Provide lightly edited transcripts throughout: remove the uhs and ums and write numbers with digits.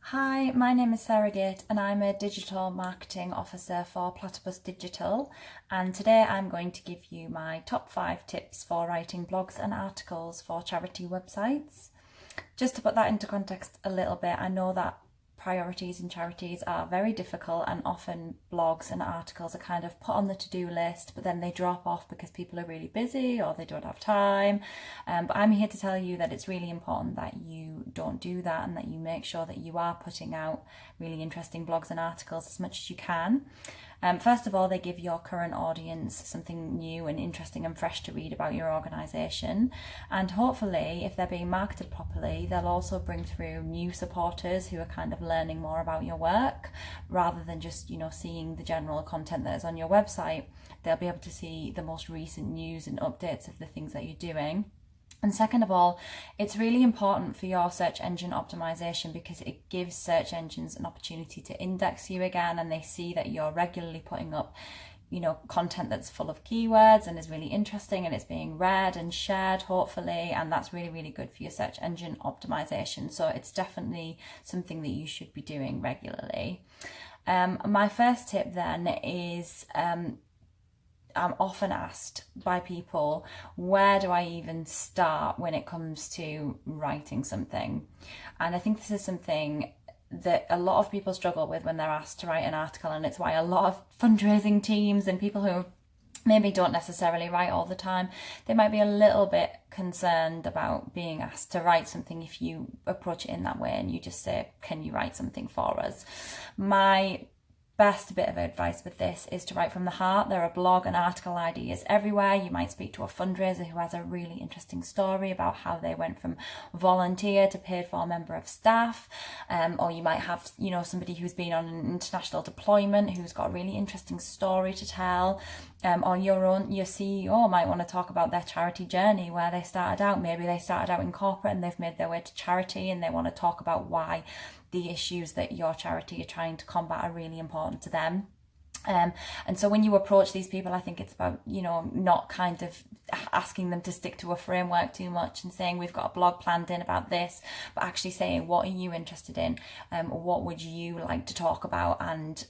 Hi, my name is Sarah Gate and I'm a digital marketing officer for Platypus Digital, and today I'm going to give you my top 5 tips for writing blogs and articles for charity websites. Just to put that into context a little bit, I know that priorities in charities are very difficult and often blogs and articles are kind of put on the to-do list, but then they drop off because people are really busy or they don't have time. But I'm here to tell you that it's really important that you don't do that and that you make sure that you are putting out really interesting blogs and articles as much as you can. First of all, they give your current audience something new and interesting and fresh to read about your organisation. And hopefully, if they're being marketed properly, they'll also bring through new supporters who are kind of learning more about your work rather than just, seeing the general content that is on your website. They'll be able to see the most recent news and updates of the things that you're doing. And second of all, it's really important for your search engine optimization because it gives search engines an opportunity to index you again, and they see that you're regularly putting up, content that's full of keywords and is really interesting and it's being read and shared, hopefully, and that's really, really good for your search engine optimization. So it's definitely something that you should be doing regularly. My first tip then is I'm often asked by people, where do I even start when it comes to writing something? And I think this is something that a lot of people struggle with when they're asked to write an article, and it's why a lot of fundraising teams and people who maybe don't necessarily write all the time, they might be a little bit concerned about being asked to write something if you approach it in that way and you just say, can you write something for us? My best bit of advice with this is to write from the heart. There are blog and article ideas everywhere. You might speak to a fundraiser who has a really interesting story about how they went from volunteer to paid for member of staff, or you might have somebody who's been on an international deployment who's got a really interesting story to tell, or your CEO might want to talk about their charity journey, where they started out. Maybe they started out in corporate and they've made their way to charity, and they want to talk about why the issues that your charity are trying to combat are really important to them. And so when you approach these people, I think it's about, not kind of asking them to stick to a framework too much and saying, we've got a blog planned in about this, but actually saying, what are you interested in? What would you like to talk about? And,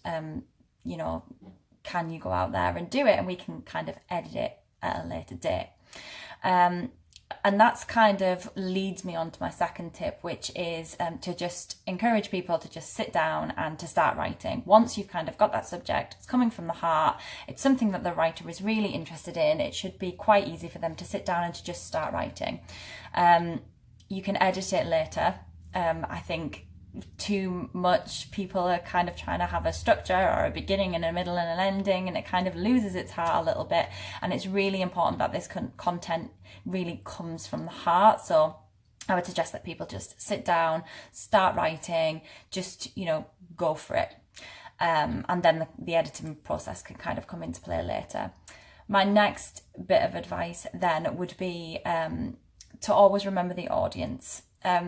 can you go out there and do it? And we can kind of edit it at a later date. And that's kind of leads me on to my second tip, which is to just encourage people to just sit down and to start writing. Once you've kind of got that subject, it's coming from the heart, it's something that the writer is really interested in, it should be quite easy for them to sit down and to just start writing. You can edit it later. I think too much people are kind of trying to have a structure or a beginning and a middle and an ending, and it kind of loses its heart a little bit. And it's really important that this content really comes from the heart. So I would suggest that people just sit down, start writing, just go for it, and then the editing process can kind of come into play later. My next bit of advice then would be to always remember the audience.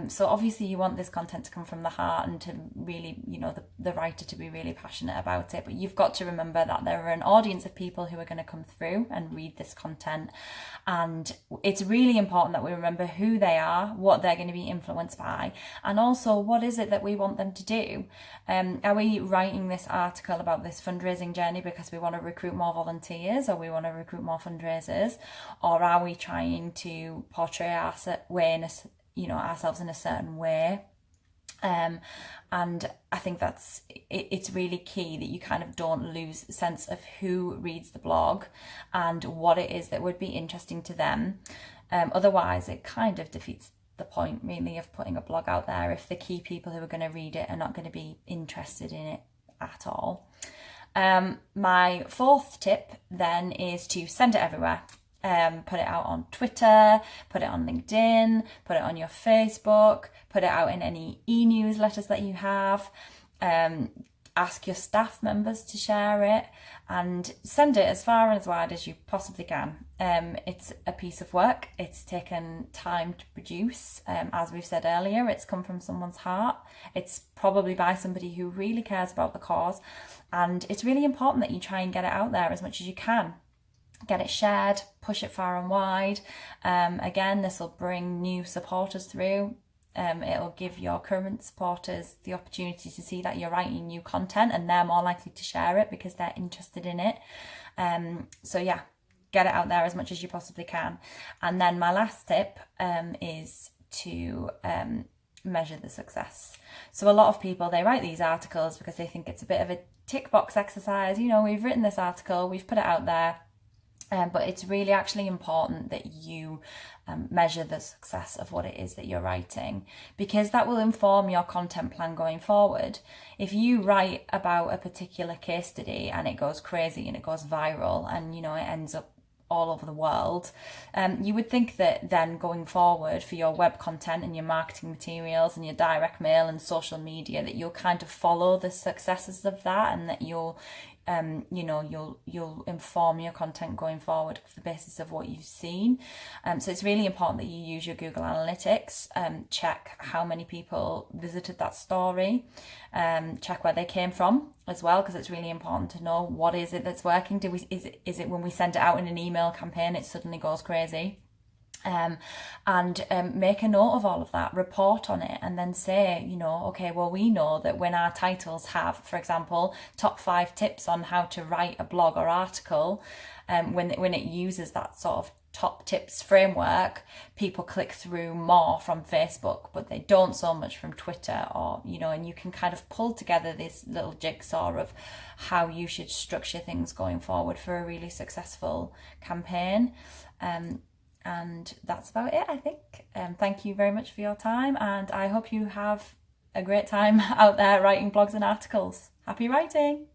So obviously you want this content to come from the heart and to really, the writer to be really passionate about it. But you've got to remember that there are an audience of people who are going to come through and read this content. And it's really important that we remember who they are, what they're going to be influenced by, and also what is it that we want them to do. Are we writing this article about this fundraising journey because we want to recruit more volunteers or we want to recruit more fundraisers? Or are we trying to portray ourselves in a certain way? And I think it's really key that you kind of don't lose sense of who reads the blog and what it is that would be interesting to them. Otherwise it kind of defeats the point really of putting a blog out there if the key people who are going to read it are not going to be interested in it at all. My fourth tip then is to send it everywhere. Put it out on Twitter, put it on LinkedIn, put it on your Facebook, put it out in any e-newsletters that you have. Ask your staff members to share it and send it as far and as wide as you possibly can. It's a piece of work. It's taken time to produce. As we've said earlier, it's come from someone's heart. It's probably by somebody who really cares about the cause. And it's really important that you try and get it out there as much as you can. Get it shared, push it far and wide. Again, this will bring new supporters through. It'll give your current supporters the opportunity to see that you're writing new content, and they're more likely to share it because they're interested in it. So yeah, get it out there as much as you possibly can. And then my last tip is to measure the success. So a lot of people, they write these articles because they think it's a bit of a tick box exercise. You know, we've written this article, we've put it out there. But it's really actually important that you measure the success of what it is that you're writing, because that will inform your content plan going forward. If you write about a particular case study and it goes crazy and it goes viral and, you know, it ends up all over the world, you would think that then going forward for your web content and your marketing materials and your direct mail and social media, that you'll kind of follow the successes of that, and that you'll you'll inform your content going forward for the basis of what you've seen. So it's really important that you use your Google Analytics, check how many people visited that story, check where they came from as well, because it's really important to know what is it that's working. Is it when we send it out in an email campaign it suddenly goes crazy? Make a note of all of that, report on it, and then say, you know, okay, well, we know that when our titles have, for example, top 5 tips on how to write a blog or article, when it uses that sort of top tips framework, people click through more from Facebook, but they don't so much from Twitter, or, you know, and you can kind of pull together this little jigsaw of how you should structure things going forward for a really successful campaign. And that's about it, I think. Thank you very much for your time, and I hope you have a great time out there writing blogs and articles. Happy writing!